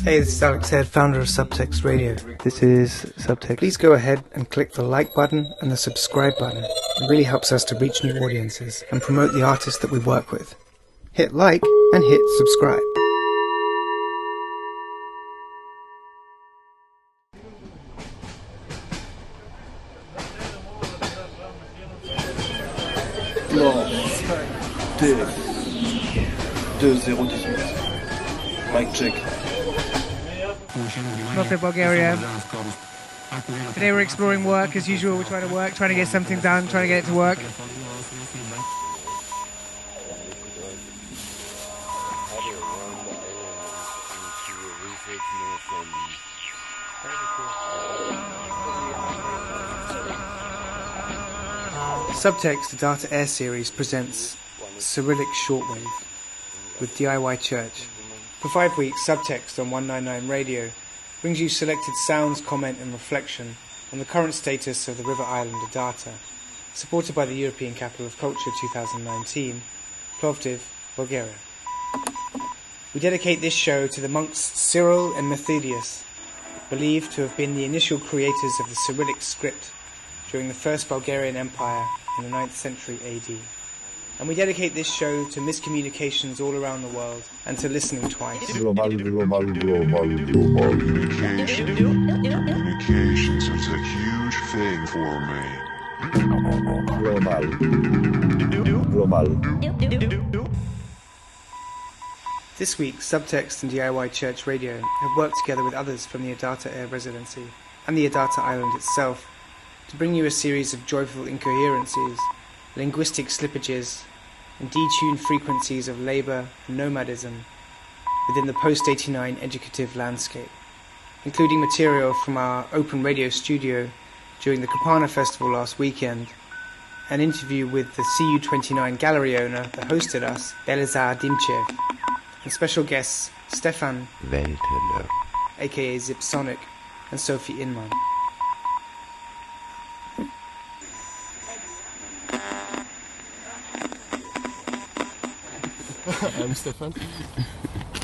Hey, this is Alex Head, founder of Subtext Radio. This is Subtext. Please go ahead and click the like button and the subscribe button. It really helps us to reach new audiences and promote the artists that we work with. Hit like and hit subscribe. Mic check. Plovdiv, Bulgaria. Today we're exploring work as usual. We're trying to get something done, trying to get it to work. Subtext ADATA AiR series presents Cyrillic Shortwave with DIY Church. For 5 weeks, Subtext on 199 Radio brings you selected sounds, comment and reflection on the current status of the river island Adata, supported by the European Capital of Culture 2019, Plovdiv, Bulgaria. We dedicate this show to the monks Cyril and Methodius, believed to have been the initial creators of the Cyrillic script during the First Bulgarian Empire in the 9th century AD. And we dedicate this show to miscommunications all around the world and to listening twice. Communications is a huge thing for me. This week, Subtext and DIY Church Radio have worked together with others from the Adata AiR residency and the Adata Island itself to bring you a series of joyful incoherences, linguistic slippages, and detuned frequencies of labour and nomadism within the post-89 educative landscape, including material from our open radio studio during the Krpana festival last weekend, an interview with the CU29 gallery owner that hosted us, Belazar Dimchev, and special guests Stefan Welteler, aka Zip Sonic, and Sophie Inman. I'm Stefan.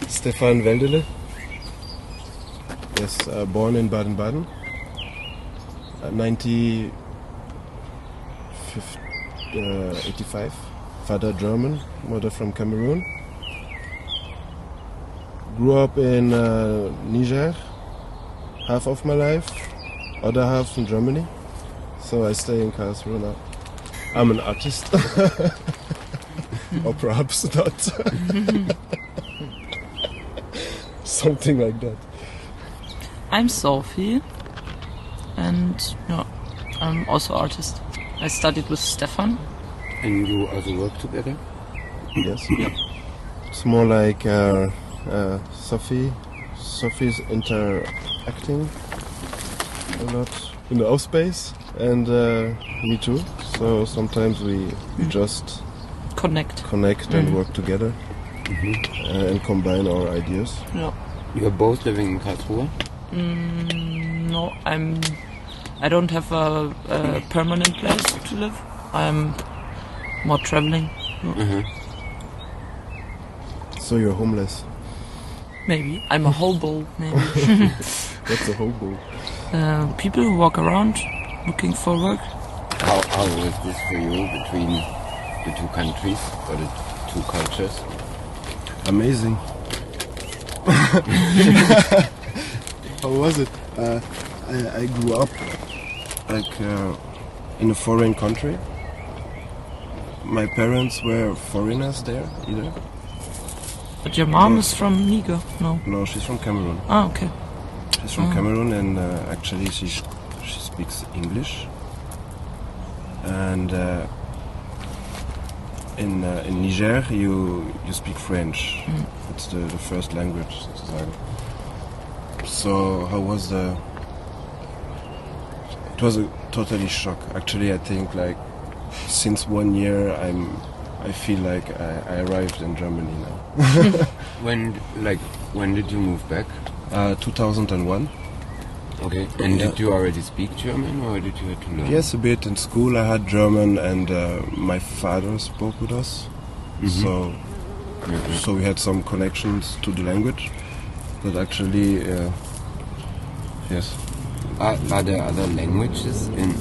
Stefan Welteler. Yes, born in Baden-Baden. 85. Father German, mother from Cameroon. Grew up in Niger, half of my life, other half in Germany. So I stay in Karlsruhe now. I'm an artist. Or perhaps not. Something like that. I'm Sophie, and yeah, I'm also artist. I studied with Stefan. And you also work together? Yes. It's more like Sophie's interacting a lot in the off space, and me too. So sometimes we just Connect and work together and combine our ideas. Yeah. You're both living in Karlsruhe? No, I don't have a permanent place to live. I'm more traveling. So you're homeless? Maybe. I'm a hobo, maybe. What's a hobo? People who walk around looking for work. How is this for you between the two countries or the two cultures? Amazing. How was it? I grew up in a foreign country. My parents were foreigners there, either. But your mom is from Niger, no? No, she's from Cameroon. Ah, okay. She's from Cameroon, and actually she speaks English. And in Niger, you speak French. It's the first language, sozusagen. So how was the? It was a totally shock. Actually, I think like since 1 year, I feel like I arrived in Germany now. When did you move back? 2001. Okay. And did you already speak German, or did you have to learn? Yes, a bit. In school I had German, and my father spoke with us. So we had some connections to the language. but actually, yes. Are there other languages in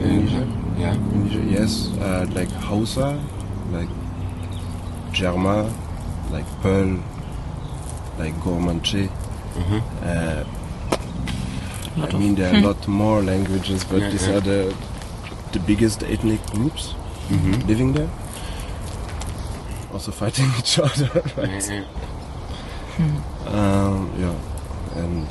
Niger? Yeah. In Niger, yes, like Hausa, like German, like Pearl, like Gormanche. I mean, there are a lot more languages, but these are the biggest ethnic groups living there. Also fighting each other, right? Yeah, and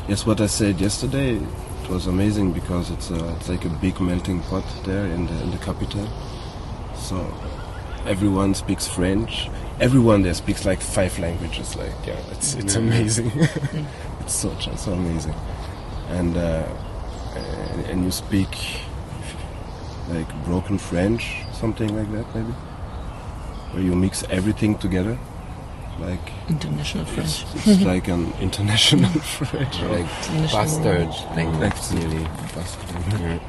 yes, what I said yesterday, it was amazing because it's like a big melting pot there in the capital. So everyone speaks French. Everyone there speaks like 5 languages. Like, yeah, it's amazing. It's so amazing. And you speak like broken French, something like that, maybe, where you mix everything together, like International French. It's like an international French, like bastard language, nearly. Yeah.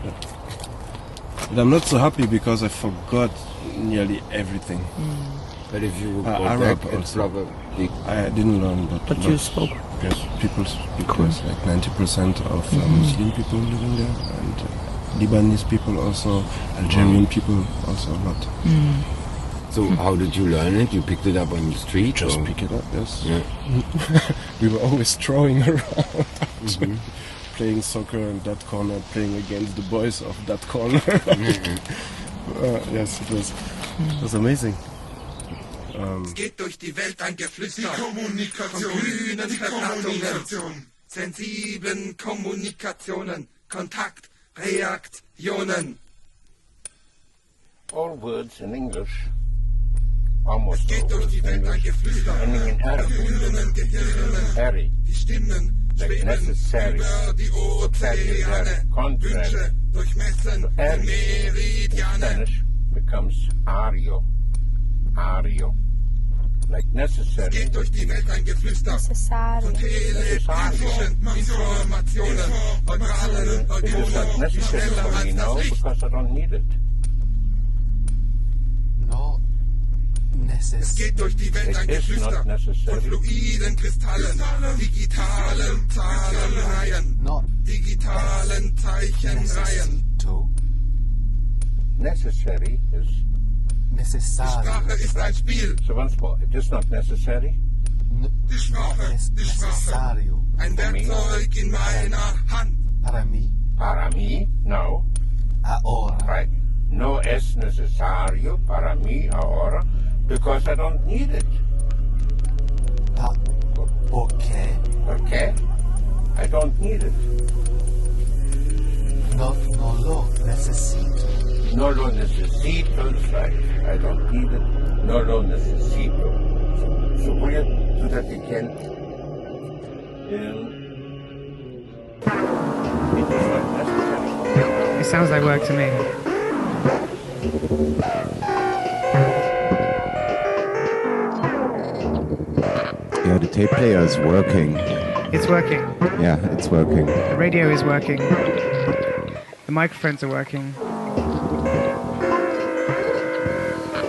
But I'm not so happy because I forgot nearly everything. But if you go Arab back, it's also. probably... I didn't learn, but you spoke? Yes, people speak. Yes, like 90% of Muslim people living there, and Lebanese people also, Algerian people also a lot. So how did you learn it? You picked it up on the street? Just or? pick it up, yes. Yeah. We were always throwing around, playing soccer in that corner, playing against the boys of that corner. Yes, it was amazing. Es geht durch die Welt ein Geflüster von grünen Verhaftungen, sensiblen Kommunikationen, Kontaktreaktionen. All words in English, almost Es geht durch die Welt ein Geflüster ending in von verbundenen Gehirnen. Harry, Die Stimmen like schweben necessary, über die Ozeane, Wünsche durchmessen die in Meridiane. Spanish becomes ario, like Es necessary. geht durch die Welt ein Geflüster von telepathischen Informationen, neuralen It is not Neuronen, die necessary schneller for me als now das Licht. because I don't need it. Es geht durch die Welt ein It is Geflüster not von necessary. fluiden Kristallen, digitalen Zahlenreihen, digitalen Zeichenreihen. Necessary is Die Sprache ist ein Spiel. so once more. It is not necessary. Die Sprache, ein Werkzeug in meiner Hand. Para mí, no. Right. No es necesario para mí ahora because I don't need it. Okay? I don't need it. No lo necesito. No lo necesito, it's like I don't need it. No lo necesito. So weird so that you can it is not necessary. It sounds like work to me. Yeah, the tape player is working. It's working. Yeah, it's working. The radio is working. The microphones are working.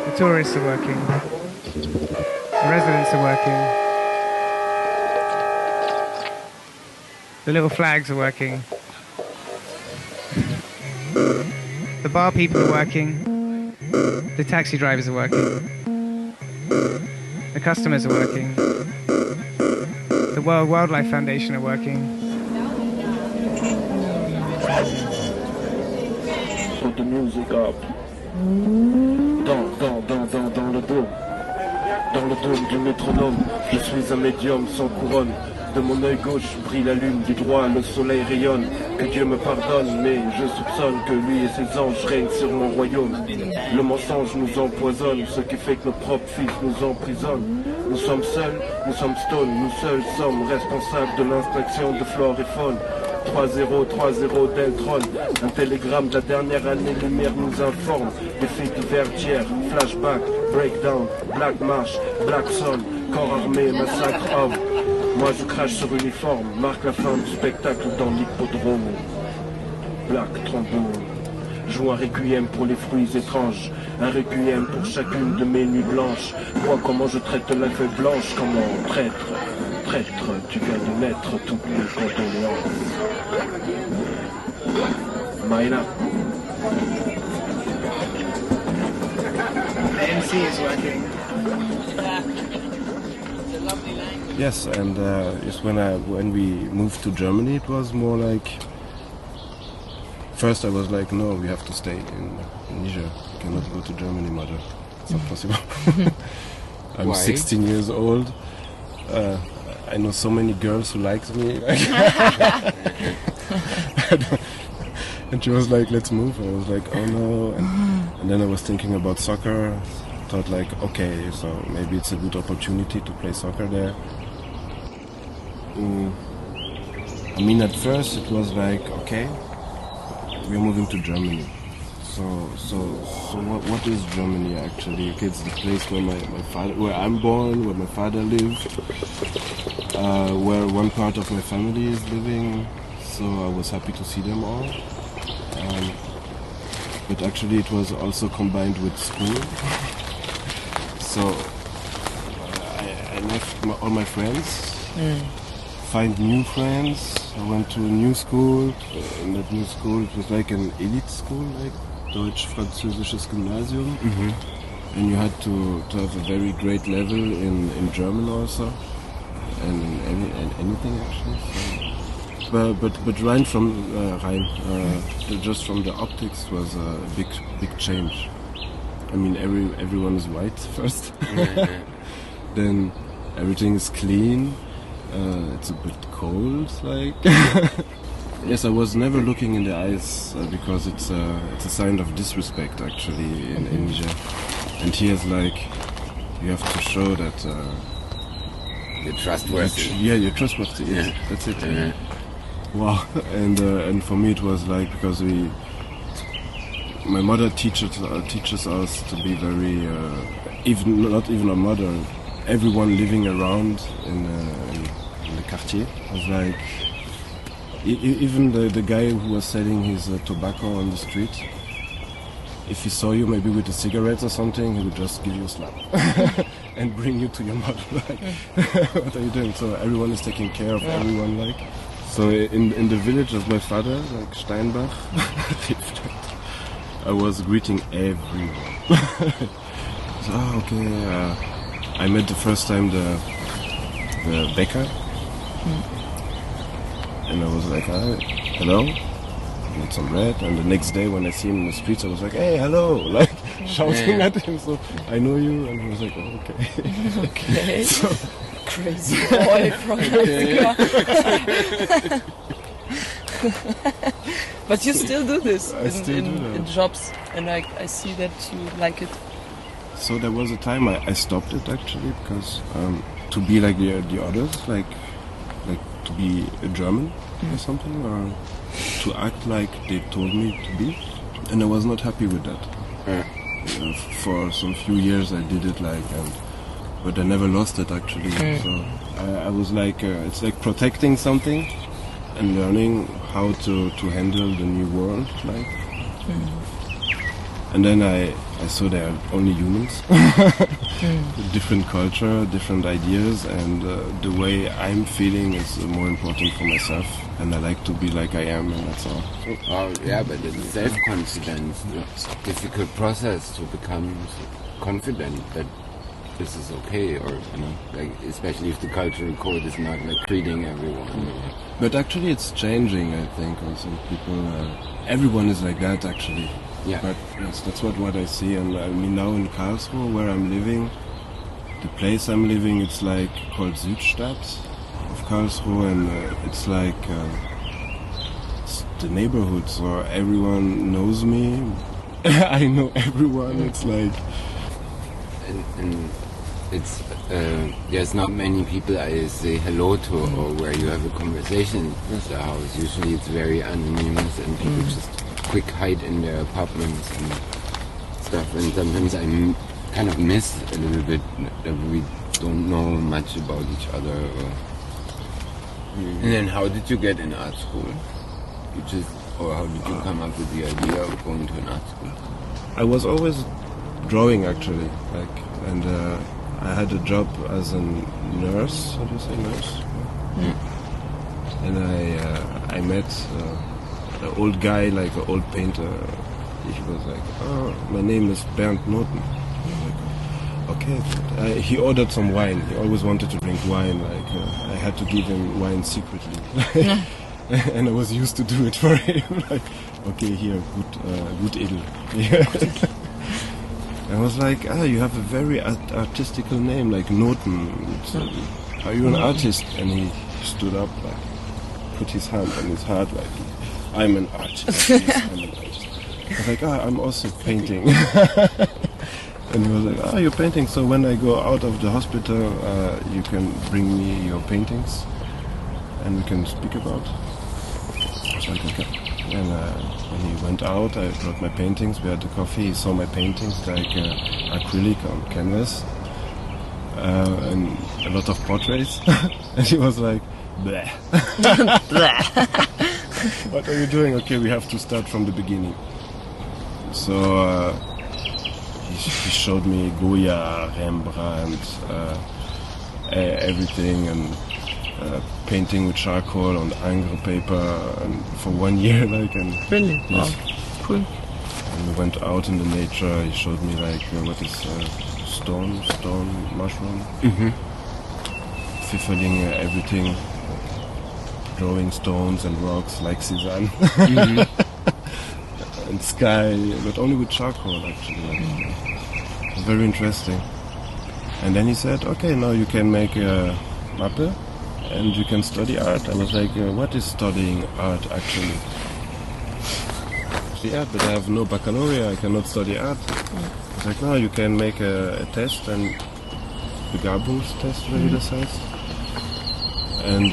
The tourists are working. The residents are working. The little flags are working. The bar people are working. The taxi drivers are working. The customers are working. The World Wildlife Foundation are working. Put the music up. Dans le dôme. Dans le dôme du métronome, je suis un médium sans couronne. De mon œil gauche brille la lune, du droit le soleil rayonne. Que Dieu me pardonne, mais je soupçonne que lui et ses anges règnent sur mon royaume. Le mensonge nous empoisonne, ce qui fait que nos propres fils nous emprisonnent. Nous sommes seuls, nous sommes stone, nous seuls sommes responsables de l'inspection de flore et faune. 3-0 Deltron, un télégramme de la dernière année lumière nous informe. Des faits divers d'hier, flashback, breakdown, black march, black sun, corps armé, massacre homme. Moi je crache sur uniforme, marque la fin du spectacle dans l'hippodrome. Black trombone, Joue un requiem pour les fruits étranges, un requiem pour chacune de mes nuits blanches. Vois comment je traite la feuille blanche, comment prêtre, tu viens de naître, toutes mes condoléances. Maïla. The MC is working. Yes, and just when we moved to Germany, it was more like. First, I was like, no, we have to stay in Niger. We cannot go to Germany, mother. It's not possible. I'm Why? 16 years old. I know so many girls who liked me. And she was like, let's move. I was like, oh no. And then I was thinking about soccer. Thought like, okay, so maybe it's a good opportunity to play soccer there. I mean, at first it was like, okay, we're moving to Germany. So what is Germany actually? Okay, it's the place where where I'm born, where my father lived, where one part of my family is living. So I was happy to see them all. But actually it was also combined with school. So I left all my friends, find new friends. I went to a new school. In that new school, it was like an elite school, like Deutsch-Französisches Gymnasium. And you had to have a very great level in German also, and in anything actually. So, but right from just from the optics was a big change. I mean, everyone is white first. Then everything is clean. It's a bit cold, like. Yes, I was never looking in the eyes because it's a sign of disrespect actually in Niger. And here's like you have to show that you're trustworthy. You're trustworthy. Yes, that's it. Wow. And for me it was like because my mother teaches us to be very not even a mother. Everyone living around in the quartier was like. Even the guy who was selling his tobacco on the street, if he saw you maybe with a cigarette or something, he would just give you a slap and bring you to your mother. Like, what are you doing? So everyone is taking care of everyone. Like, so in the village of my father, like Steinbach, I was greeting everyone. So, okay, I met the first time the Bäcker. And I was like, hello, get some bread. And the next day when I see him in the streets, I was like, hey, hello, like shouting at him. So I know you, and he was like, oh, okay. Okay. So, crazy boy from Africa. But you still do this in jobs, and I see that you like it. So there was a time I stopped it actually because to be like the others, like to be a German or something, or to act like they told me to be, and I was not happy with that. For some few years I did it but I never lost it actually. So I was like, it's like protecting something and learning how to handle the new world, like. And then I saw they are only humans, different culture, different ideas, and the way I'm feeling is more important for myself, and I like to be like I am, and that's all. Oh, yeah, but it's self-confidence. It's a difficult process to become confident that this is okay, or like especially if the cultural code is not like treating everyone. But actually, it's changing. I think also people, everyone is like that actually. Yeah. But yes, that's what I see. And I mean now in Karlsruhe, where I'm living, the place I'm living, it's like called Südstadt of Karlsruhe, and it's like it's the neighborhood, so everyone knows me. I know everyone. It's like, and it's there's not many people I say hello to or where you have a conversation in the house. Usually it's very anonymous and people just quick hide in their apartments and stuff, and sometimes I kind of miss a little bit that we don't know much about each other. And then how did you get in art school? You just Or how did you come up with the idea of going to an art school? I was always drawing actually, and I had a job as a nurse. How do you say nurse? And I met an old guy, like an old painter. He was like, "Oh, my name is Bernd Noten." Okay. He ordered some wine. He always wanted to drink wine. Like I had to give him wine secretly, and I was used to do it for him. Like, okay, here, good edel. I was like, you have a very artistical name, like Noten. Are you an artist? And he stood up, like, put his hand on his heart, like, I'm an artist. Yes, I'm an artist. I was like, I'm also painting. And he was like, you're painting, so when I go out of the hospital, you can bring me your paintings, and we can speak about. I was like, okay. And when he went out, I brought my paintings, we had the coffee, he saw my paintings, like acrylic on canvas, and a lot of portraits, and he was like, bleh. What are you doing? Okay, we have to start from the beginning. So he showed me Goya, Rembrandt, everything, and painting with charcoal on Ingres paper, and for 1 year, like, and really, yes. wow, cool. And we went out in the nature. He showed me like what is stone mushroom, fiddling everything, drawing stones and rocks like Cézanne, and sky, but only with charcoal actually. Like, very interesting. And then he said, okay, now you can make a mappe and you can study art. I was like, what is studying art actually? Yeah, but I have no baccalaureate, I cannot study art. I was like, no, you can make a test, and Begabungstest, wie das heißt. And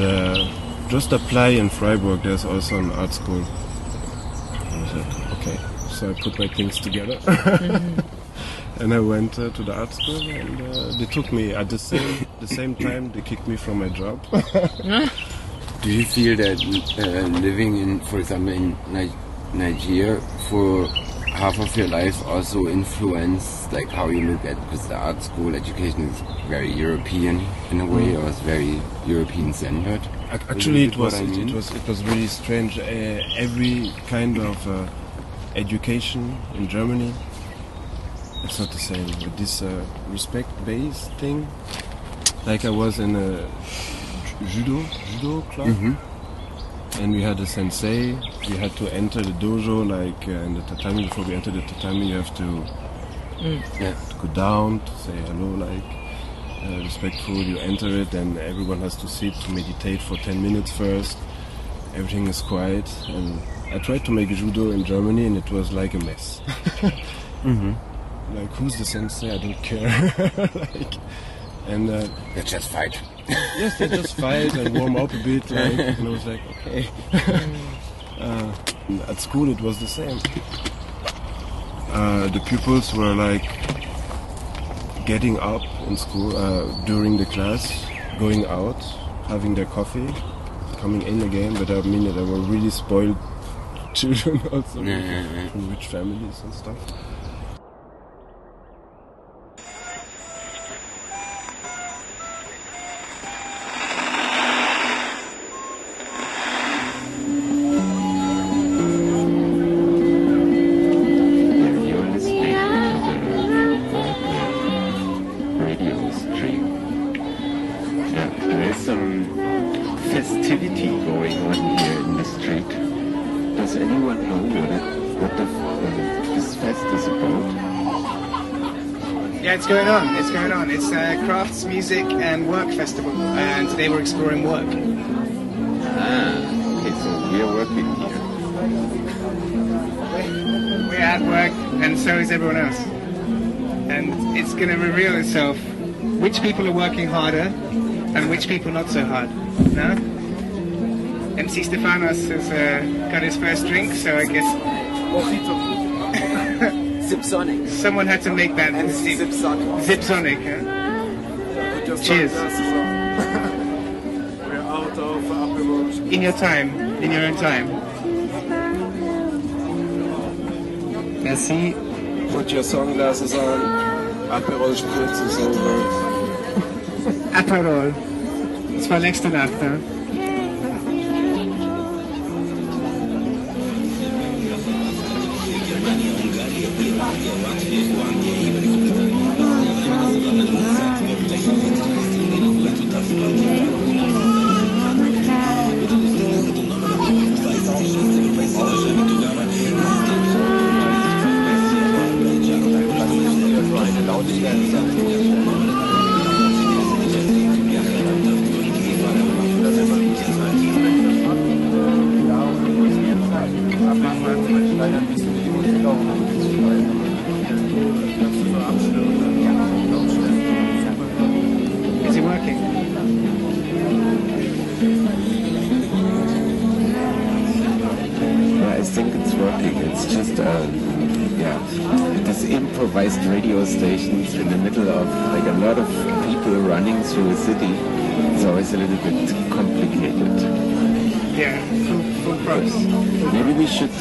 just apply in Freiburg, there's also an art school. I was like, okay. So I put my things together. And I went to the art school, and they took me at the same time. They kicked me from my job. Do you feel that living in, for example, in Nigeria for half of your life also influenced like how you look at, because the art school education is very European in a way, or it's very European centered? Actually, it was really strange. Every kind of education in Germany, it's not the same with this respect-based thing. Like I was in a judo club, and we had a sensei. We had to enter the dojo, like in the tatami. Before we enter the tatami, you have to go down to say hello, like respectful. You enter it, and everyone has to sit to meditate for 10 minutes first. Everything is quiet, and I tried to make judo in Germany, and it was like a mess. Like, who's the sensei? I don't care. Like, and they just fight. Yes, they just fight and warm up a bit. Like, and I was like, okay. At school, it was the same. The pupils were like getting up in school during the class, going out, having their coffee, coming in again. But I mean, they were really spoiled children also, from rich families and stuff. It's going on. It's a crafts, music and work festival, and today we're exploring work. Okay, so we're working here. We're at work, and so is everyone else. And it's going to reveal itself which people are working harder and which people not so hard. No? MC Stefanos has got his first drink, so I guess... Zipsonic. Someone had to make that. Zipsonic. Zipsonic, huh? Cheers. We're out of Apple. In your time, in your own time. Merci. Put your sunglasses on. Aperol Spritz is over. Aperol. Das war letzte Nacht, ne? Is it working? Yeah, I think it's working. It's just, this improvised radio stations in the middle of like a lot of people running through a city. It's always a little bit complicated. Yeah, full pros. Maybe we should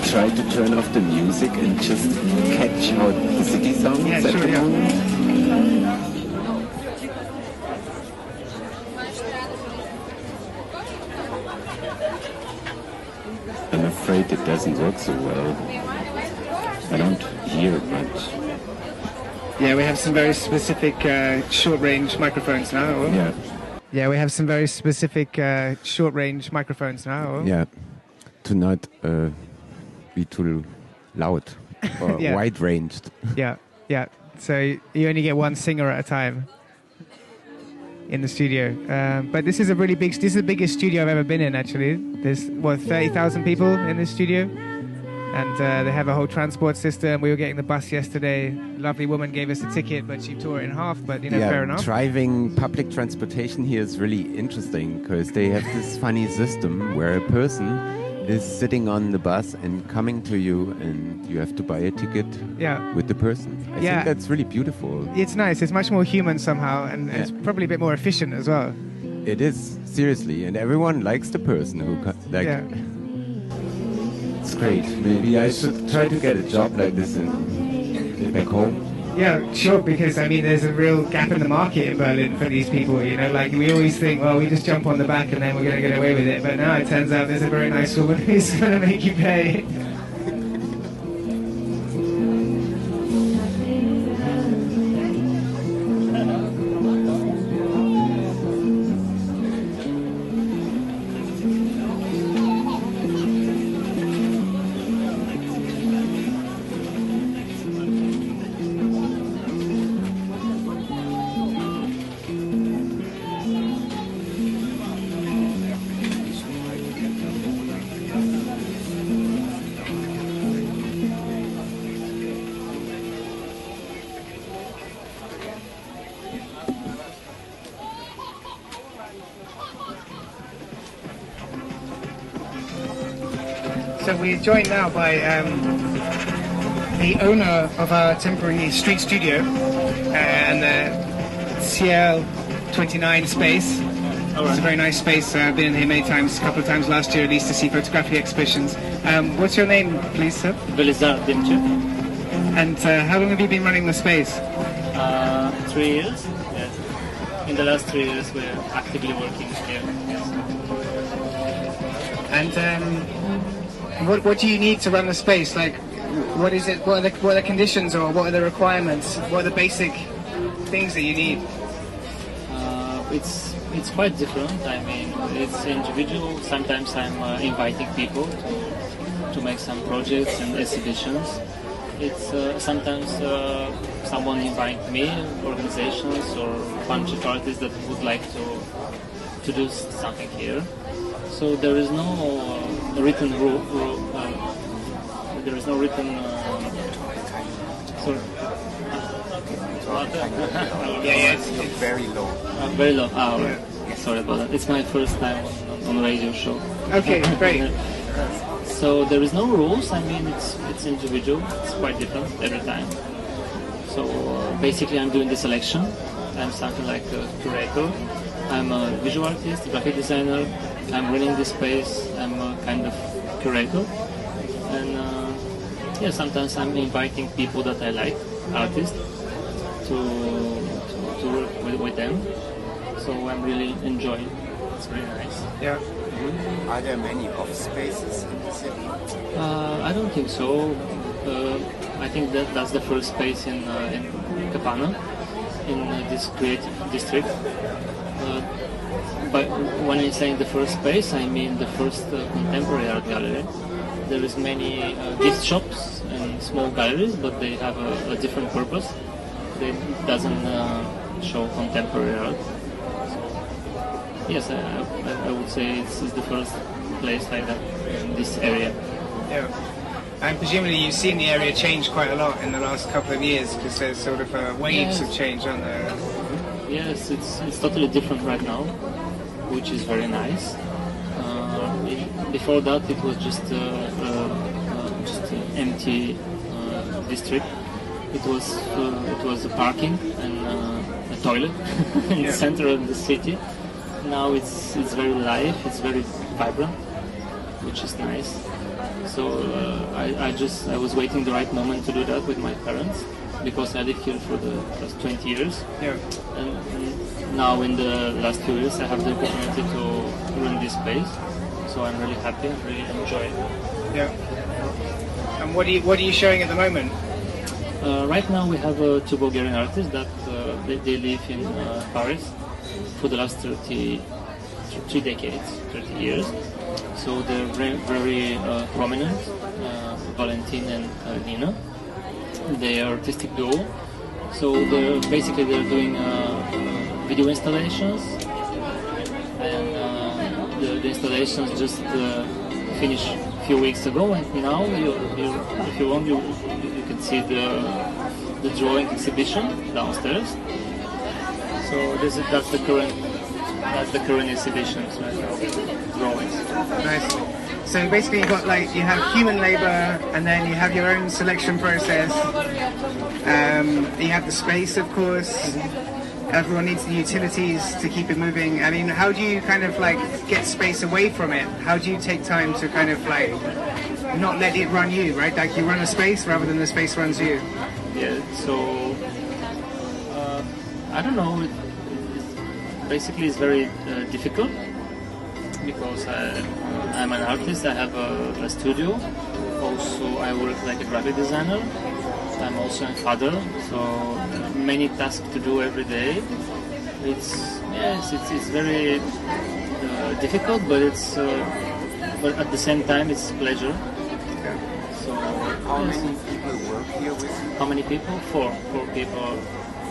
try to turn off the music and just catch how the city sounds at the moment. I'm afraid it doesn't work so well. I don't hear much. Yeah, we have some very specific short-range microphones now. Or? Yeah. Yeah, we have some very specific short-range microphones now. Or? Yeah. To not be too loud or Yeah. wide-ranged. Yeah, yeah. So you only get one singer at a time in the studio. But this is a really big. This is the biggest studio I've ever been in. Actually, there's 30,000 people in this studio, and they have a whole transport system. We were getting the bus yesterday. A lovely woman gave us a ticket, but she tore it in half. But fair enough. Driving public transportation here is really interesting because they have this funny system where a person is sitting on the bus and coming to you, and you have to buy a ticket with the person. I think that's really beautiful. It's nice. It's much more human somehow, and it's probably a bit more efficient as well. It is, seriously, and everyone likes the person who It's great. Maybe I should try to get a job like this back home. Yeah, sure, because I mean there's a real gap in the market in Berlin for these people, like we always think, well, we just jump on the back and then we're going to get away with it, but now it turns out there's a very nice woman who's going to make you pay. So we're joined now by the owner of our temporary street studio and the CL 29 space. It's a very nice space. I've been in here many times, a couple of times last year at least to see photography exhibitions. What's your name, please, sir? Velizar Dimchuk. And how long have you been running the space? 3 years. Yes. In the last 3 years we're actively working here. Yes. And what do you need to run the space? Like, what is it? What are the conditions, or what are the requirements? What are the basic things that you need? It's quite different. I mean, it's individual. Sometimes I'm inviting people to make some projects and exhibitions. It's sometimes someone invite me, organizations or bunch of artists that would like to do something here. So there is no written rule. There is no written. Sorry. It's very low. Very low. Sorry about that. It's my first time on a radio show. Okay, great. So there is no rules. I mean, it's individual. It's quite different every time. So basically, I'm doing the selection. I'm something like a curator. I'm a visual artist, graphic designer. I'm running this space. I'm a kind of curator, and Yeah, sometimes I'm inviting people that I like, artists, to work with them. So I'm really enjoying. It's really nice. Yeah. Are there many office spaces in the city? I don't think so. I think that's the first space in Kapana, in this creative district. But when I say the first space, I mean the first contemporary art gallery. There is many gift shops and small galleries, but they have a different purpose. They doesn't show contemporary art. Yes, I would say it's the first place like that in this area. Yeah. And presumably you've seen the area change quite a lot in the last couple of years, because there's sort of waves of change, aren't there? Yes, it's totally different right now, which is very nice. Before that, it was just an empty district. It was a parking and a toilet in the center of the city. Now it's very live, it's very vibrant, which is nice. So I was waiting the right moment to do that with my parents, because I lived here for the past 20 years. Yeah. And now in the last few years I have the opportunity to run this space. So I'm really happy, really enjoy it. Yeah. And what are you showing at the moment? Right now we have two Bulgarian artists that they live in Paris for the last 3 decades, 30 years. So they're very prominent, Valentin and Nina. They are artistic duo. So they're doing video installations, and the installations just finished a few weeks ago, and now if you want, you can see the drawing exhibition downstairs. So that's the current exhibition, so drawings. Nice. So basically you have human labor, and then you have your own selection process. You have the space, of course. Everyone needs the utilities to keep it moving. I mean, how do you kind of get space away from it? How do you take time to kind of not let it run you, right? Like you run a space rather than the space runs you. Yeah, so I don't know. Basically, it's very difficult, because I'm an artist. I have a studio. Also, I work like a graphic designer. I'm also a father, so many tasks to do every day. It's very difficult, but but at the same time it's pleasure. So how many people work here with you? How many people? Four people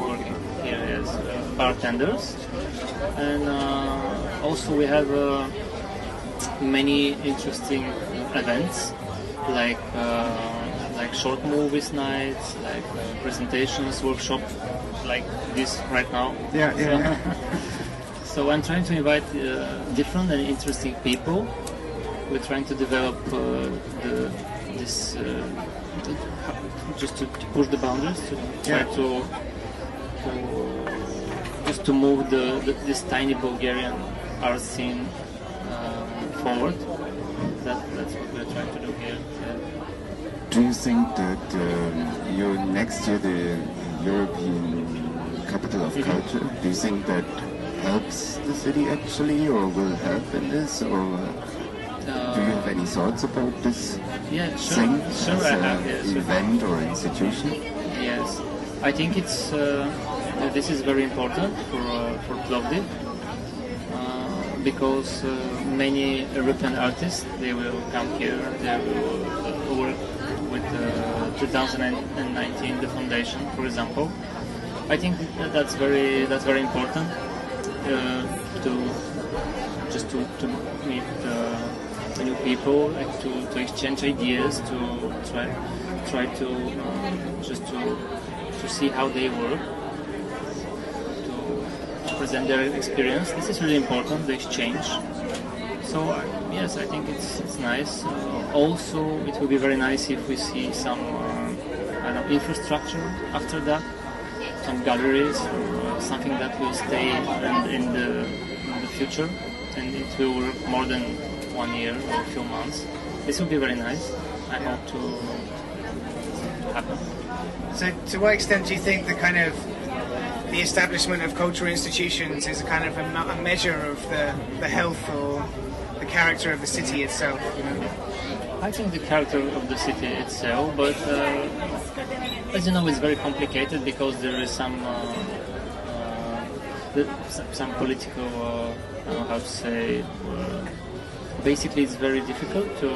working here as bartenders, and also we have many interesting events like short movies nights, like presentations, workshops, like this right now. Yeah. So I'm trying to invite different and interesting people. We're trying to develop just to push the boundaries, to try to move this tiny Bulgarian art scene forward. That's what we're trying to do here. Yeah. Do you think that next year the European Capital of Culture, do you think that helps the city actually, or will help in this, or do you have any thoughts about this thing as an event or institution? Yes, I think it's this is very important for Plovdiv, because many European artists, they will come here, they will work with 2019 the foundation, for example. I think that's very important to meet new people, like to exchange ideas, to try to see how they work, to present their experience. This is really important, the exchange. So yes, I think it's nice. Also, it will be very nice if we see some infrastructure after that, some galleries or something that will stay in the future, and it will work more than 1 year or a few months. This will be very nice. I hope happen. So to what extent do you think the establishment of cultural institutions is a kind of a measure of the health or the character of the city itself? I think the character of the city itself, but as you know, it's very complicated because there is some political, I don't know how to say. Basically, it's very difficult to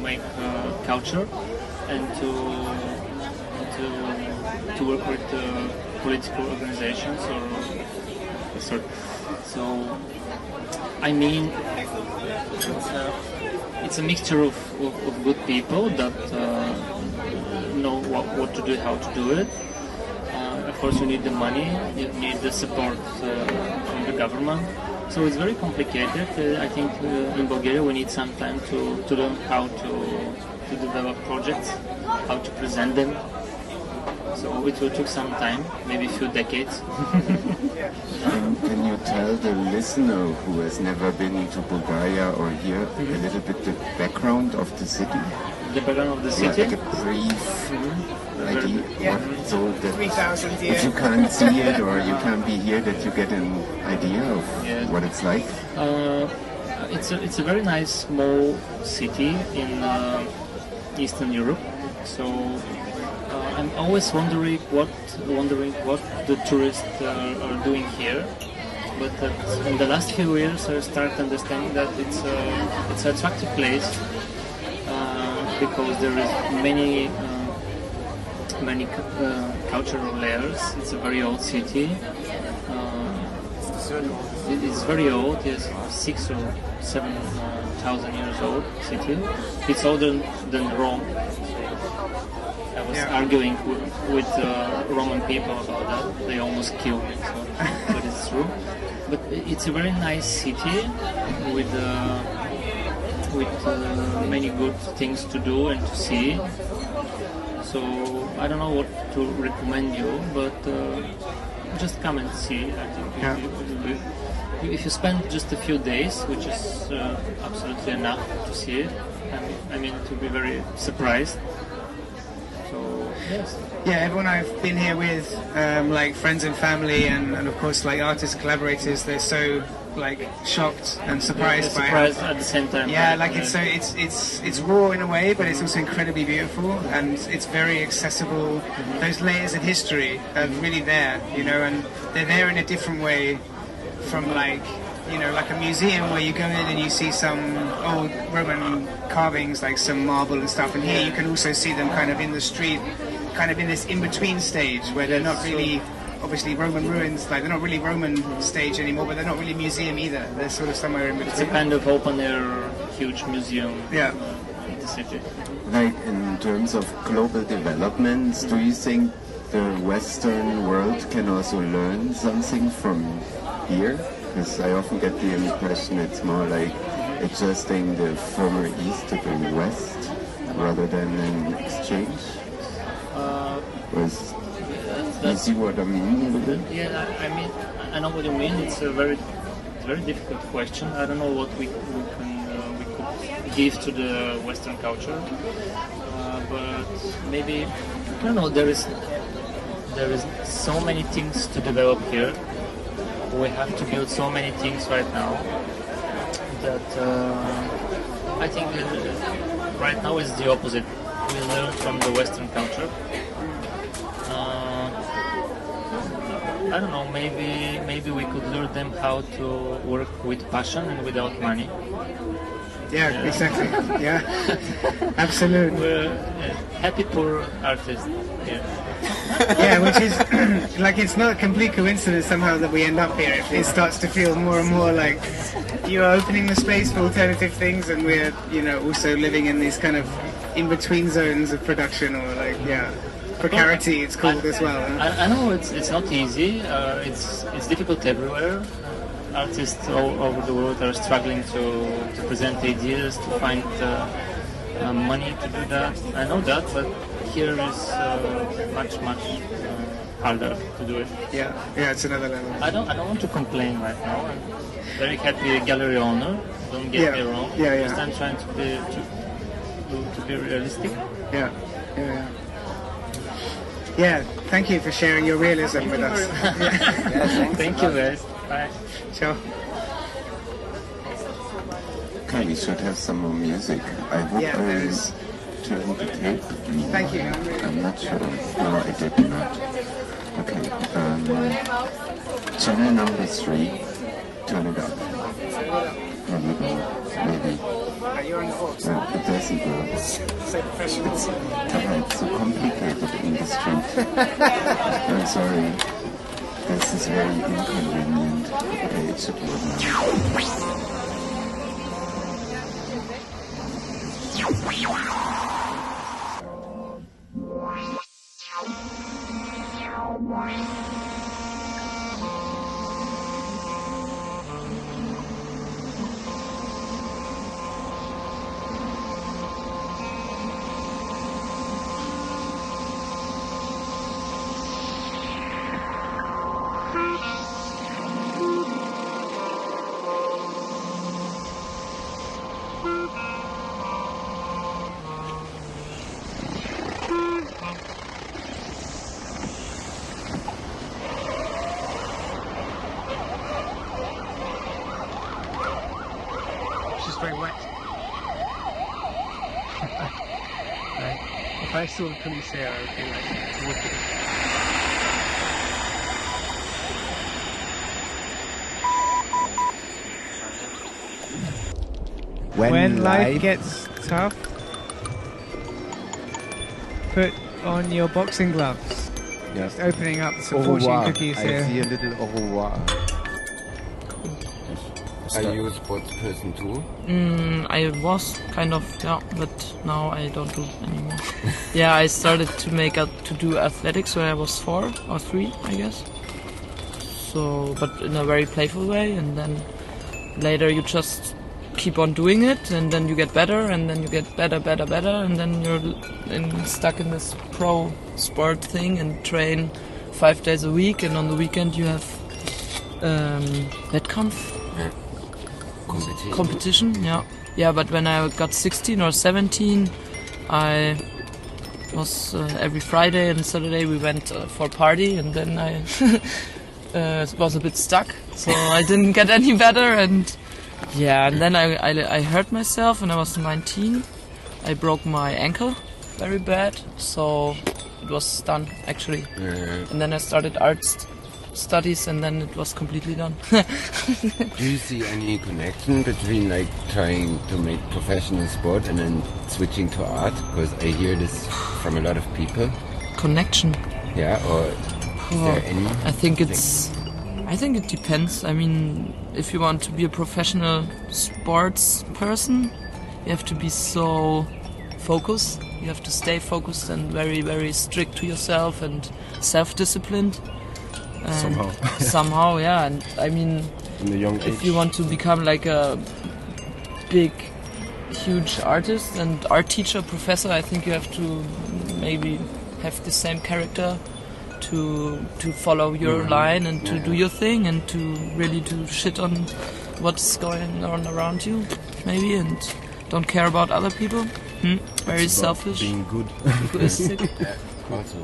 make culture and to work with political organizations or sort. So, I mean, it's a mixture of good people that know what to do, how to do it. Of course, you need the money, you need the support from the government. So it's very complicated. I think in Bulgaria we need some time to learn how to develop projects, how to present them. So it will take some time, maybe a few decades. Can you tell the listener who has never been to Bulgaria or here a little bit the background of the city? The background of the city? Like a brief idea. Yeah. So that 3,000 years. if you can't see it or you can't be here, that you get an idea of what it's like. It's a very nice small city in Eastern Europe. So I'm always wondering what the tourists are doing here. But in the last few years, I started understanding that it's an attractive place because there is many cultural layers. It's a very old city. It's very old. It's 6,000 or 7,000 years old city. It's older than Rome. I was arguing with Roman people about that. They almost killed me, but it's true. But it's a very nice city with many good things to do and to see. So I don't know what to recommend you, but just come and see. I think if you spend just a few days, which is absolutely enough to see it, I mean to be very surprised. So yes. Yeah, everyone I've been here with, like friends and family, and of course like artists, collaborators, they're so like shocked and surprised by surprised at the same time. Yeah, like it's raw in a way, but it's also incredibly beautiful and it's very accessible. Those layers of history are really there, and they're there in a different way from like a museum where you go in and you see some old Roman carvings, like some marble and stuff, and here you can also see them kind of in the street, kind of in this in-between stage where they're not really obviously Roman ruins, like they're not really Roman stage anymore, but they're not really museum either. They're sort of somewhere in between. It's a kind of open-air, huge museum in the city. Like in terms of global developments, do you think the Western world can also learn something from here? Because I often get the impression it's more like adjusting the former East to the West rather than an exchange. You see what I mean with it? Yeah, I mean, I know what you mean. It's a very difficult question. I don't know what we could give to the Western culture, but maybe I don't know. There is so many things to develop here. We have to build so many things right now that I think right now is the opposite. We learn from the Western culture. I don't know, maybe we could learn them how to work with passion and without money. Yeah, exactly. Yeah, absolutely. We're happy poor artists here. Yeah, which is like it's not a complete coincidence somehow that we end up here. It starts to feel more and more like you are opening the space for alternative things, and we're also living in these kind of in-between zones of production, or like precarity it's called as well. I know it's not easy. It's difficult everywhere. Artists all over the world are struggling to present ideas, to find money to do that. I know that, but here is much harder to do it. Yeah, it's another level. I don't want to complain right now. I'm very happy gallery owner. Don't get me wrong. Yeah. I'm trying to be realistic. Yeah. Yeah, thank you for sharing your realism with us. Thank you guys. Bye. Ciao. Okay, we should have some more music. I hope I turned the tape. Thank you. I'm not sure. No, I did not. Okay. Channel number 3. Turn it up. Maybe. Are you on the box? It doesn't work. So professional. It's so complicated in the street. I'm sorry. This is very inconvenient. Okay, it should work now. Very wet. If I saw the police here, I would be like, wicked. When life gets tough, put on your boxing gloves. Yes. Just opening up some fortune cookies here. I see a little au revoir. Are you a sports person too? I was kind of, yeah, but now I don't do anymore. Yeah, I started to do athletics when I was 4 or 3, I guess. So, but in a very playful way, and then later you just keep on doing it, and then you get better, and then you get better, and then you're stuck in this pro sport thing and train 5 days a week, and on the weekend you have Wettkampf. Competition, yeah. Yeah, but when I got 16 or 17, I was every Friday and Saturday we went for a party, and then I was a bit stuck, so I didn't get any better, and yeah, and then I hurt myself when I was 19. I broke my ankle very bad, so it was done actually. And then I started arts studies, and then it was completely done. Do you see any connection between like trying to make professional sport and then switching to art? Because I hear this from a lot of people. Connection? Yeah, or is there any? I think it depends. I mean, if you want to be a professional sports person, you have to be so focused. You have to stay focused and very, very strict to yourself and self-disciplined. Somehow, yeah. And I mean, if you want to become like a big, huge artist and art teacher, professor, I think you have to maybe have the same character to follow your line and to do your thing and to really do shit on what's going on around you, maybe, and don't care about other people. Very selfish. Being good. Egoistic. Also.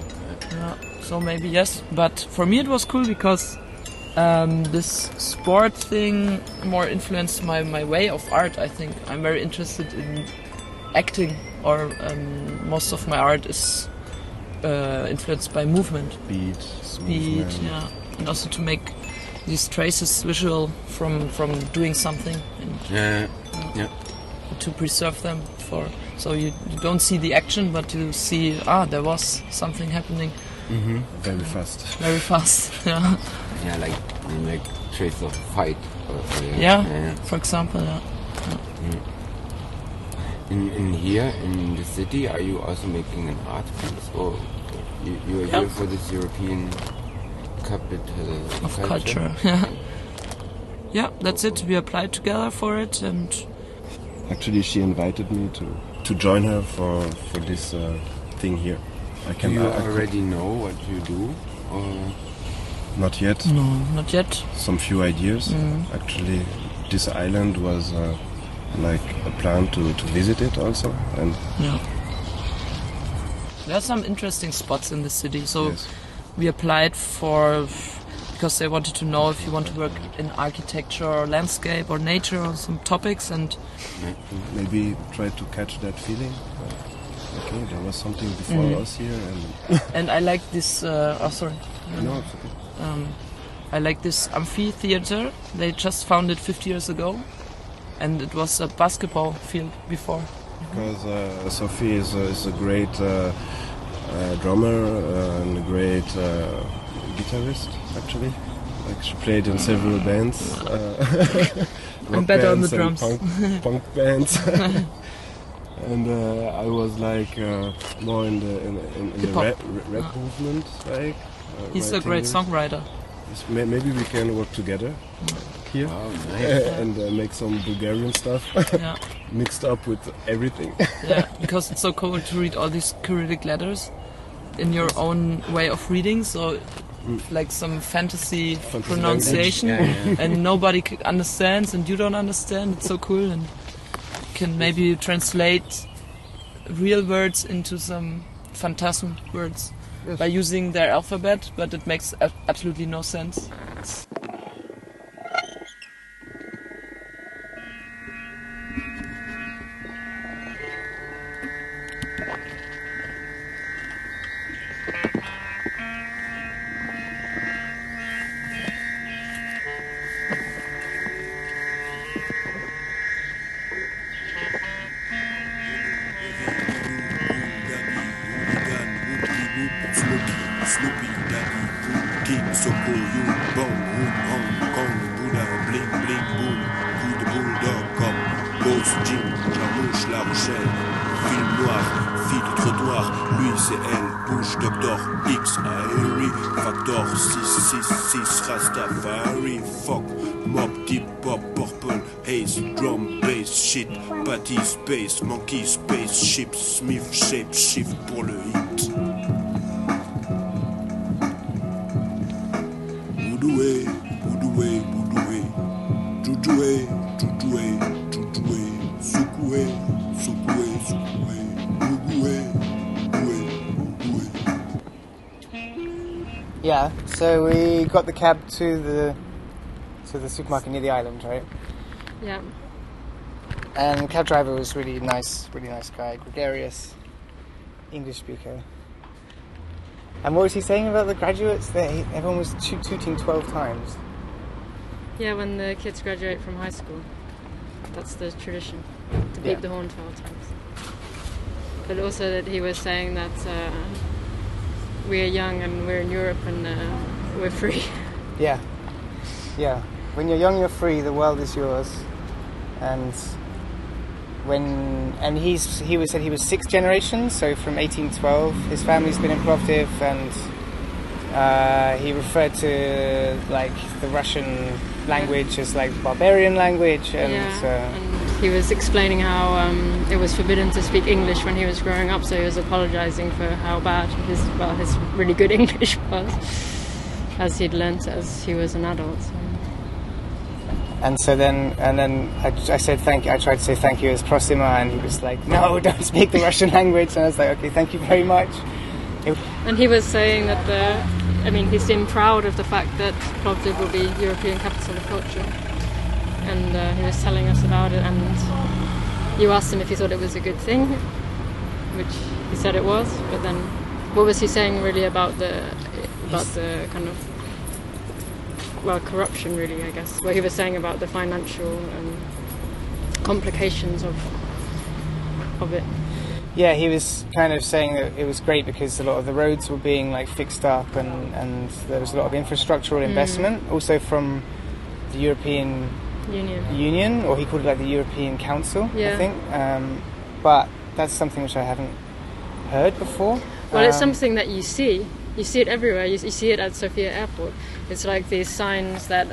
Yeah. So maybe yes, but for me it was cool because this sport thing more influenced my way of art. I think I'm very interested in acting, or most of my art is influenced by movement. Speed, yeah, and also to make these traces visual from doing something. And, to preserve them so you don't see the action, but you see there was something happening. Very fast. Very fast, yeah. Yeah, like trace of fight. For example, yeah. In here, in the city, are you also making an art piece? Or you are here for this European capital of culture? Yeah, that's it. We applied together for it, and actually she invited me to join her for this thing here. Do you already know what you do? Or? Not yet. No, not yet. Some few ideas. Actually, this island was like a plan to visit it also. And There are some interesting spots in the city. So Yes. we applied because they wanted to know if you want to work in architecture or landscape or nature or some topics, and maybe try to catch that feeling. Okay, there was something before us here, and and I like this. Oh, sorry. no, it's okay. I like this amphitheater. They just found it 50 years ago, and it was a basketball field before. Because Sophie is a great drummer and a great guitarist, actually. Like, she played in several bands. I'm better on the bands drums. and punk bands. And I was like more in the rap movement. Like, he's a great songwriter. Maybe we can work together here. Wow, nice. And make some Bulgarian stuff mixed up with everything. Yeah, because it's so cool to read all these Cyrillic letters in your own way of reading. So, like some fantasy pronunciation, and nobody understands, and you don't understand. It's so cool, and you can maybe translate real words into some phantasm words by using their alphabet, but it makes absolutely no sense. Rastafari, fuck, mob, deep pop, purple, haze, drum, bass, shit, patty, space, monkey, space, ship, Smith, shape, shift pour le hit. Boudoué, boudoué, boudoué, joujoué, joujoué, joujoué, soukoué, soukoué, soukoué, bougoué, bougoué, bougoué. Yeah, so we got the cab to the supermarket near the island, right? Yeah. And the cab driver was really nice guy, gregarious, English speaker. And what was he saying about the graduates? That everyone was tooting 12 times. Yeah, when the kids graduate from high school, that's the tradition, to beep the horn 12 times. But also that he was saying that we're young and we're in Europe and we're free. Yeah. When you're young, you're free. The world is yours. And he said he was 6th generation, so from 1812, his family's been in Plovdiv, and he referred to like the Russian language as like barbarian language, and he was explaining how it was forbidden to speak English when he was growing up, so he was apologizing for how bad his really good English was, as he'd learnt as he was an adult. So. And then I said thank you. I tried to say thank you as Prosima, and he was like, no, don't speak the Russian language. And I was like, okay, thank you very much. And he was saying that he seemed proud of the fact that Plovdiv will be European capital of culture. And he was telling us about it, and you asked him if he thought it was a good thing, which he said it was. But then, what was he saying really about the kind of corruption, really, I guess? What he was saying about the financial complications of it. Yeah, he was kind of saying that it was great because a lot of the roads were being like fixed up, and there was a lot of infrastructural investment, also from the European Union, or he called it like the European Council, I think. But that's something which I haven't heard before. Well, it's something that you see. You see it everywhere. You see it at Sofia Airport. It's like these signs that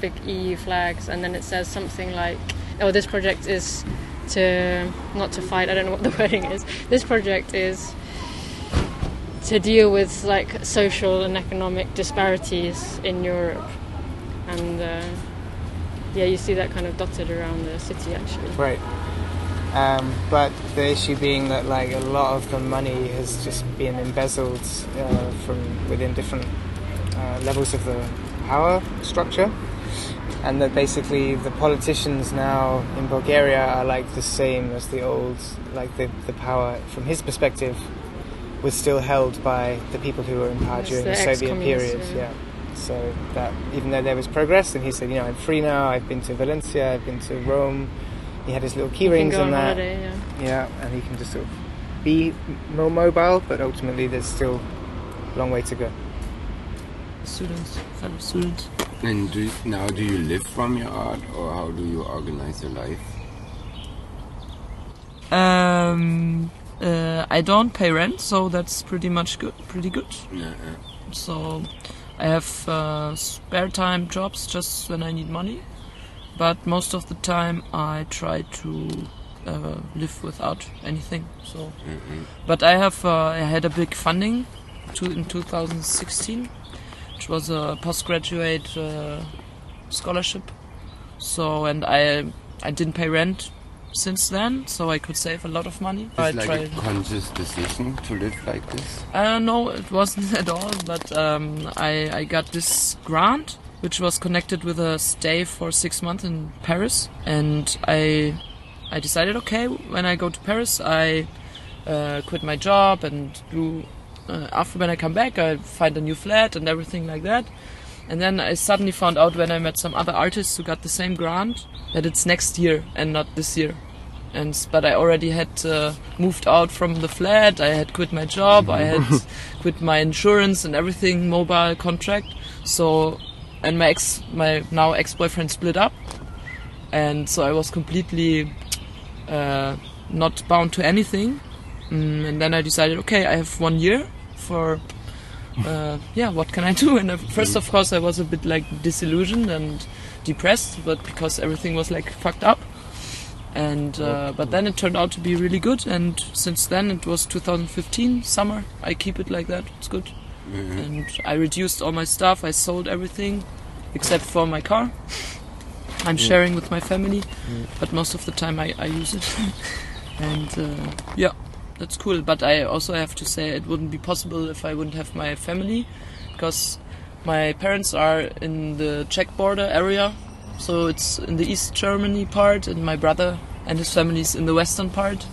big EU flags, and then it says something like, "Oh, this project is not to fight." I don't know what the wording is. This project is to deal with like social and economic disparities in Europe, and you see that kind of dotted around the city, actually. Right. But the issue being that like a lot of the money has just been embezzled from within different levels of the power structure, and that basically the politicians now in Bulgaria are like the same as the old, like the power from his perspective was still held by the people who were in power during the Soviet period. Yeah. So that even though there was progress, and he said, you know, I'm free now, I've been to Valencia, I've been to Rome. He had his little key rings and that. Holiday, yeah, and he can just sort of be more mobile, but ultimately there's still a long way to go. Fellow students. And do you live from your art, or how do you organize your life? I don't pay rent, so that's pretty good. Yeah. So I have spare time jobs just when I need money, but most of the time I try to live without anything. So, but I had a big funding in 2016, which was a postgraduate scholarship. So, and I didn't pay rent since then, so I could save a lot of money. It's like a conscious decision to live like this? No, it wasn't at all, but I got this grant, which was connected with a stay for 6 months in Paris, and I decided, okay, when I go to Paris, I quit my job and after when I come back, I find a new flat and everything like that. And then I suddenly found out when I met some other artists who got the same grant that it's next year and not this year. But I already had moved out from the flat, I had quit my job, I had quit my insurance and everything, mobile contract. So, and my now ex-boyfriend split up. And so I was completely not bound to anything. And then I decided, okay, I have 1 year for what can I do? And first, of course, I was a bit like disillusioned and depressed, but because everything was like fucked up. And but then it turned out to be really good, and since then, it was 2015 summer, I keep it like that. It's good. And I reduced all my stuff. I sold everything except for my car. I'm sharing with my family, but most of the time I use it. And that's cool, but I also have to say it wouldn't be possible if I wouldn't have my family, because my parents are in the Czech border area, so it's in the East Germany part, and my brother and his family is in the western part.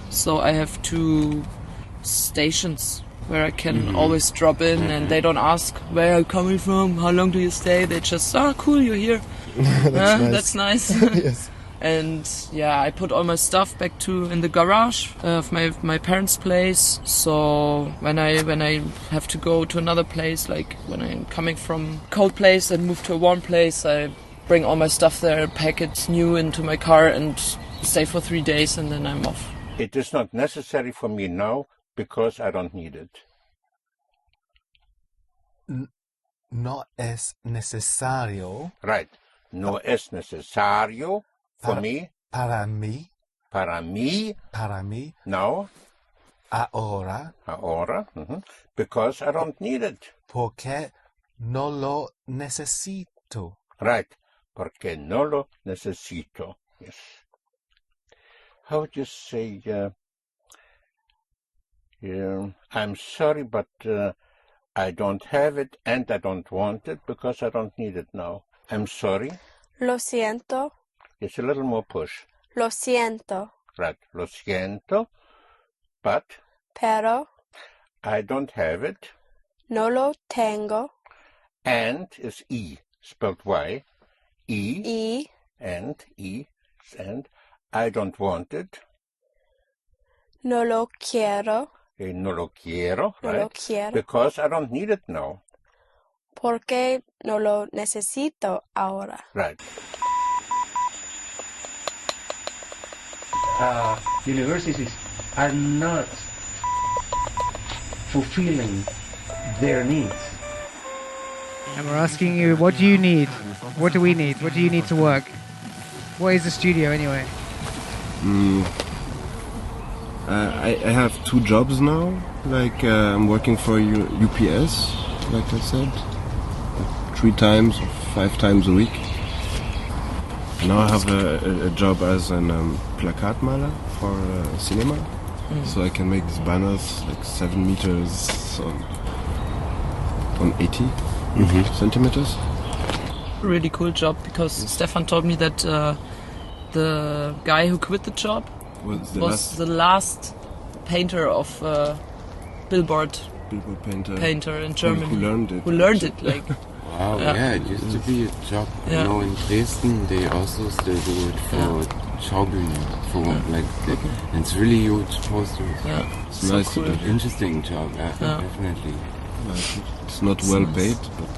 So I have 2 stations where I can always drop in, and they don't ask where are you coming from, how long do you stay, they just, cool, you're here. That's nice. Yes. And I put all my stuff back in the garage of my parents' place. So when I have to go to another place, like when I'm coming from a cold place and move to a warm place, I bring all my stuff there, pack it new into my car, and stay for 3 days, and then I'm off. It is not necessary for me now because I don't need it. No es necesario. Right. No es necesario. For me? Para mí. Para mí? Para mí. No. Ahora. Ahora. Because I don't need it. Porque no lo necesito. Right. Porque no lo necesito. Yes. How would you say, I'm sorry, but I don't have it and I don't want it because I don't need it now. I'm sorry. Lo siento. It's a little more push. Lo siento. Right. Lo siento. But. Pero. I don't have it. No lo tengo. And is E, spelled Y. E. E. And E. And I don't want it. No lo quiero. No lo quiero. No right? lo quiero. Because I don't need it now. Porque no lo necesito ahora. Right. Universities are not fulfilling their needs. And we're asking you, what do you need? What do we need? What do you need to work? What is the studio anyway? I have 2 jobs now. Like I'm working for UPS, like I said, 3 times or 5 times a week. Now I have a job as an plakatmaler for cinema, so I can make these banners like 7 meters on 80 centimeters. Really cool job, because Stefan told me that the guy who quit the job was the last painter of billboard painter in Germany. Who learned it. Like. Wow, yeah, it used to be a job. Yeah. You know, in Dresden they also still do it for Schaubühne, for like, and it's really huge posters. Yeah, it's nice cool. to do. Interesting job, definitely. It's not well paid, but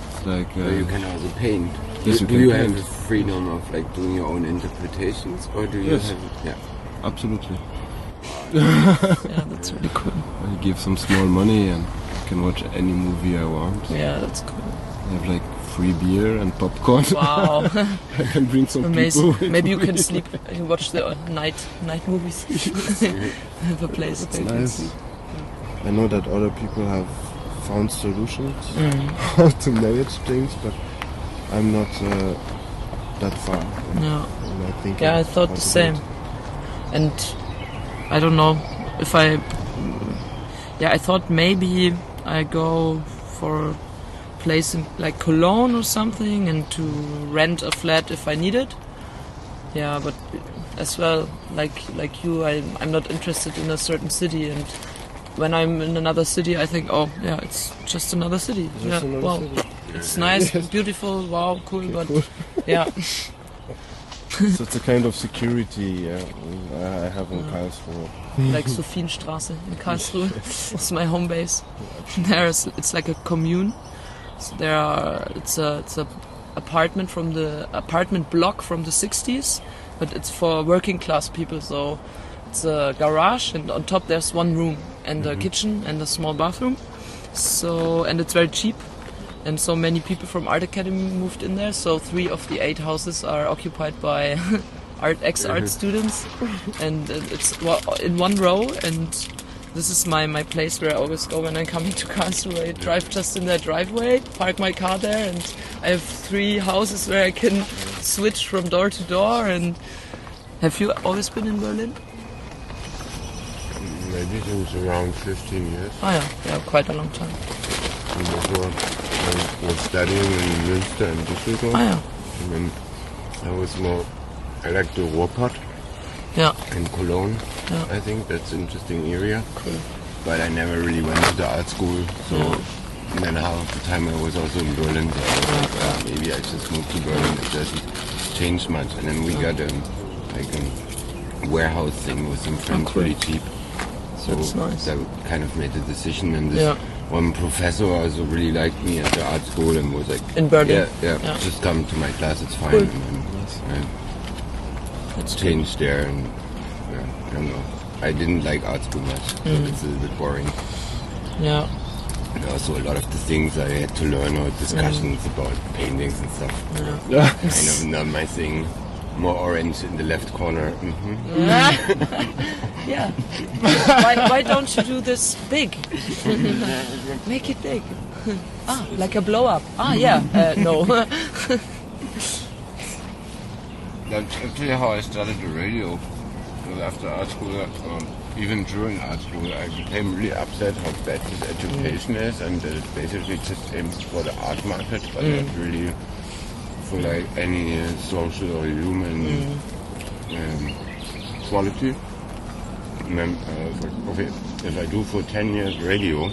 it's like. You can also paint. Yes, do you have the freedom of like doing your own interpretations, or do you have? Yeah, absolutely. Yeah, that's really cool. I give some small money and I can watch any movie I want. Yeah, that's cool. I have like free beer and popcorn. Wow. I can bring some amazing. people. Maybe you can sleep. You watch the night movies. Have a place That's where you can nice. sleep. I know that other people have found solutions how to manage things, but I'm not that far. No. I I thought the same. And I don't know if I thought maybe I go for a place in like Cologne or something and to rent a flat if I need it. Yeah, but as well, like you, I'm not interested in a certain city, and when I'm in another city I think, oh yeah, it's just another city. Just yeah, another wow. city. It's nice, beautiful, wow, cool, but yeah. So it's a kind of security I have in Karlsruhe. Like Sophienstraße in Karlsruhe. It's my home base. It's like a commune. So it's a apartment block from the 60s, but it's for working class people. So it's a garage, and on top there's one room and a kitchen and a small bathroom. So, and it's very cheap. And so many people from Art Academy moved in there. So 3 of the 8 houses are occupied by ex-art students, and it's in one row. And this is my place where I always go when I'm coming to Karlsruhe. I drive just in their driveway, park my car there, and I have 3 houses where I can switch from door to door. And have you always been in Berlin? Maybe since around 15 years. Oh yeah, quite a long time. And before I was studying in Münster and Düsseldorf. Oh yeah. And then I like the Ruhrpott. Yeah. And Cologne. Yeah. I think that's an interesting area. Cool. But I never really went to the art school, so and then half the time I was also in Berlin. So I was like, maybe I just moved to Berlin. It doesn't change much. And then we got a warehouse thing with some friends, pretty cheap. So that's nice. That kind of made the decision. And this one professor also really liked me at the art school and was like, in Berlin? Yeah, just come to my class, it's fine. Cool. And then changed there, and I don't know. I didn't like art school much, so it's a little bit boring. Yeah. And also a lot of the things I had to learn, or discussions about paintings and stuff. Yeah. Kind of not my thing. More orange in the left corner. Yeah. Why don't you do this big? Make it big. Like a blow up. No. That's actually how I started the radio. Because after art school, even during art school, I became really upset how bad this education is, and that it basically just aims for the art market, but not really for like any social or human quality. And then I was like, okay, if I do for 10 years radio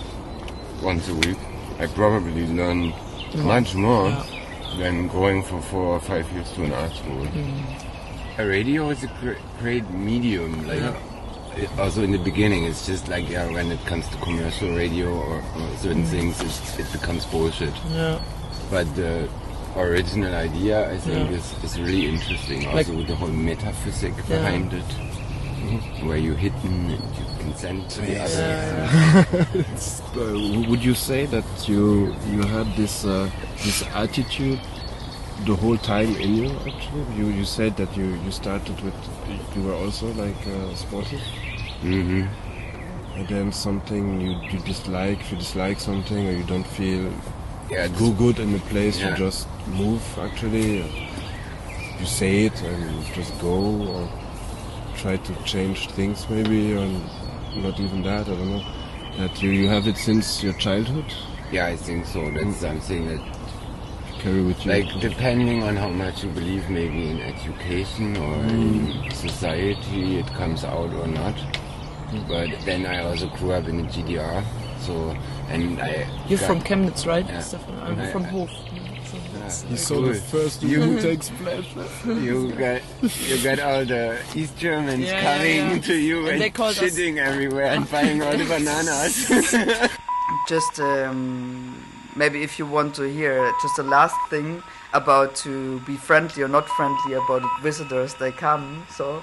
once a week, I probably learn much more than going for 4 or 5 years to an art school. A radio is a great medium, like also in the beginning it's just like when it comes to commercial radio or certain things it becomes bullshit. Yeah. But the original idea I think is really interesting, also with the whole metaphysic behind it, where you hidden and you can send to the other. Would you say that you had this attitude the whole time in you? Actually, you said that you started with, you were also like sportive, and then something you dislike, if you dislike something or you don't feel good in the place, you just move actually. you say it and just go, or try to change things maybe, or not even that, I don't know. That you have it since your childhood? Yeah, I think so. That's something that carry with you. Like, depending on how much you believe maybe in education or in society, it comes out or not. But then I also grew up in the GDR, so, and I... You're from Chemnitz, right? Yeah. I'm from Hof. You saw the first who takes pleasure. You got all the East Germans coming to you and shitting everywhere and buying all the bananas. Just maybe if you want to hear just the last thing about to be friendly or not friendly about visitors, they come. So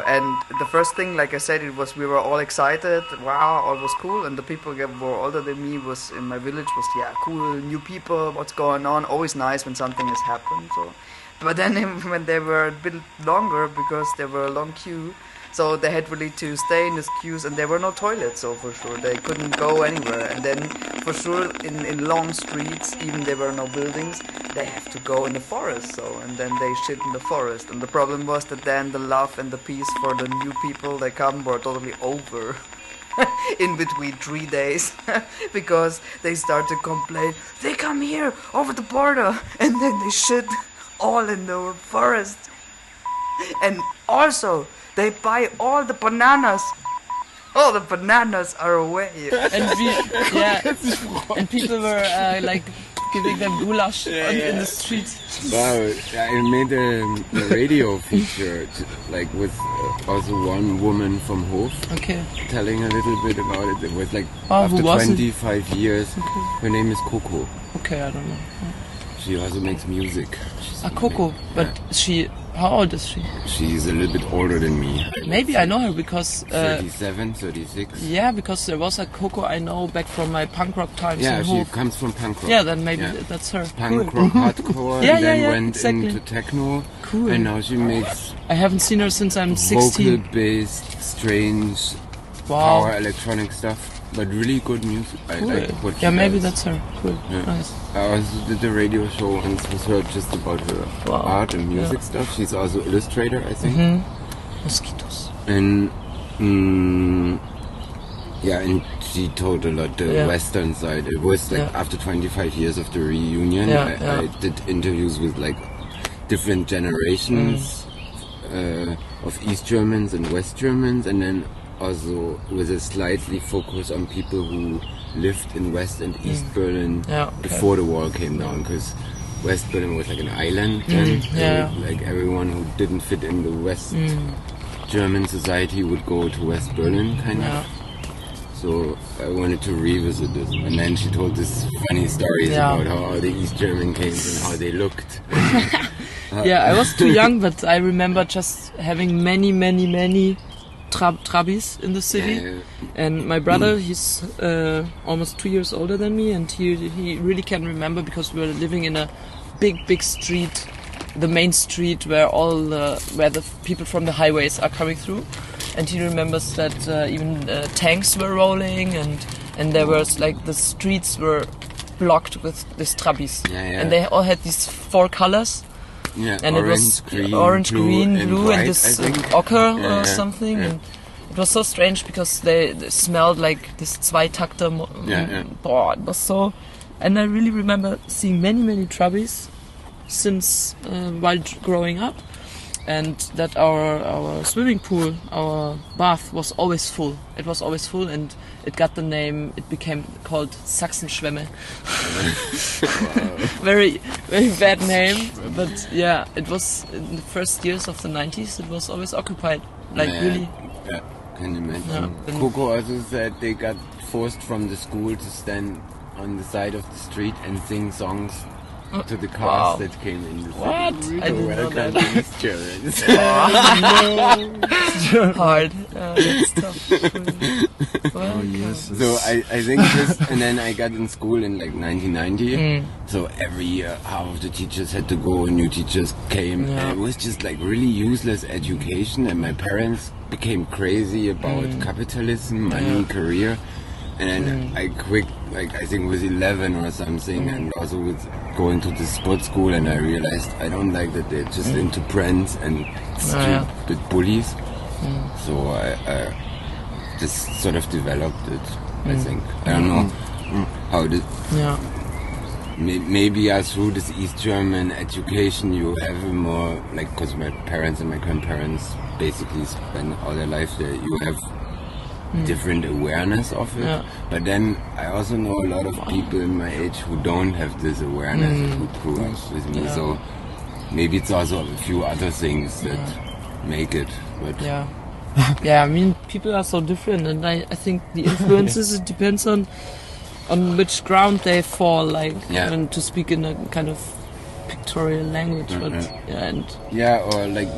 and the first thing, like I said, it was we were all excited. Wow, all was cool, and the people that were older than me was in my village was cool, new people, what's going on? Always nice when something has happened. So, but then when they were a bit longer because there were a long queue, so they had really to stay in these queues, and there were no toilets. So for sure they couldn't go anywhere. And then for sure in long streets, even there were no buildings, they have to go in the forest. So and then they shit in the forest. And the problem was that then the love and the peace for the new people they come were totally over. In between 3 days, because they start to complain. They come here over the border, and then they shit all in the forest. And also, they buy all the bananas. All the bananas are away. And people were like giving them goulash in the streets. Wow, I made a radio feature like with also one woman from Hof, telling a little bit about it. It was like after 25 years. Her name is Coco. Okay, I don't know. She also makes music. Coco, but how old is she? She's a little bit older than me. Maybe I know her because... 37, 36. Yeah, because there was a Coco I know back from my punk rock times. Yeah, she comes from punk rock. Yeah, then maybe that's her. Punk rock, hardcore, and then went into techno. Cool. And now she makes... I haven't seen her since I'm 16. Vocal-based, strange, power electronic stuff. But really good music. I like what she maybe does. that's her. Cool. Yeah. Nice. I also did a radio show and was heard just about her art and music stuff. She's also illustrator, I think. Mosquitoes. And and she told a lot the Western side. It was like after 25 years of the reunion, I did interviews with like different generations of East Germans and West Germans, and then also with a slightly focus on people who lived in West and East Berlin before the wall came down, because West Berlin was like an island and like everyone who didn't fit in the West German society would go to West Berlin kind of. So I wanted to revisit this, and then she told this funny stories about how the East German came and how they looked. I was too young, but I remember just having many Trabis in the city, and my brother, he's almost 2 years older than me, and he really can remember because we were living in a big street, the main street where where the people from the highways are coming through, and he remembers that even tanks were rolling, and there was like the streets were blocked with these Trabis, and they all had these 4 colors. Yeah, and orange, it was green, orange, green, blue, white, and this ochre or something. Yeah. And it was so strange because they smelled like this Zweitakter. It was so. And I really remember seeing many Trabis since while growing up, and that our swimming pool, our bath was always full. It was always full, and it got the name. It became called Sachsenschwemme. Very bad name, but it was in the first years of the 90s. It was always occupied, really. Yeah, can you imagine? Coco also said they got forced from the school to stand on the side of the street and sing songs to the cars that came in the city. What? I didn't know that. These Germans. Hard. That's tough. So I think this, and then I got in school in like 1990. So every year half of the teachers had to go, new teachers came, and it was just like really useless education. And my parents became crazy about capitalism, money, career. And then I quit, like I think with 11 or something, and also with going to the sports school, and I realized I don't like that they're just into pranks and stupid bullies. So I just sort of developed it, I think. I don't know how it is. Maybe through this East German education you have a more, like, because my parents and my grandparents basically spent all their life there, you have different awareness of it. But then I also know a lot of people in my age who don't have this awareness, who grew up with me. So maybe it's also a few other things that make it. But I mean, people are so different, and I think the influences, it depends on which ground they fall, like, and to speak in a kind of pictorial language, but or like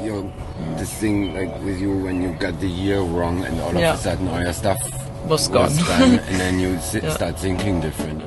this thing, like with you, when you got the year wrong and all of a sudden all your stuff was gone, and then you start thinking different.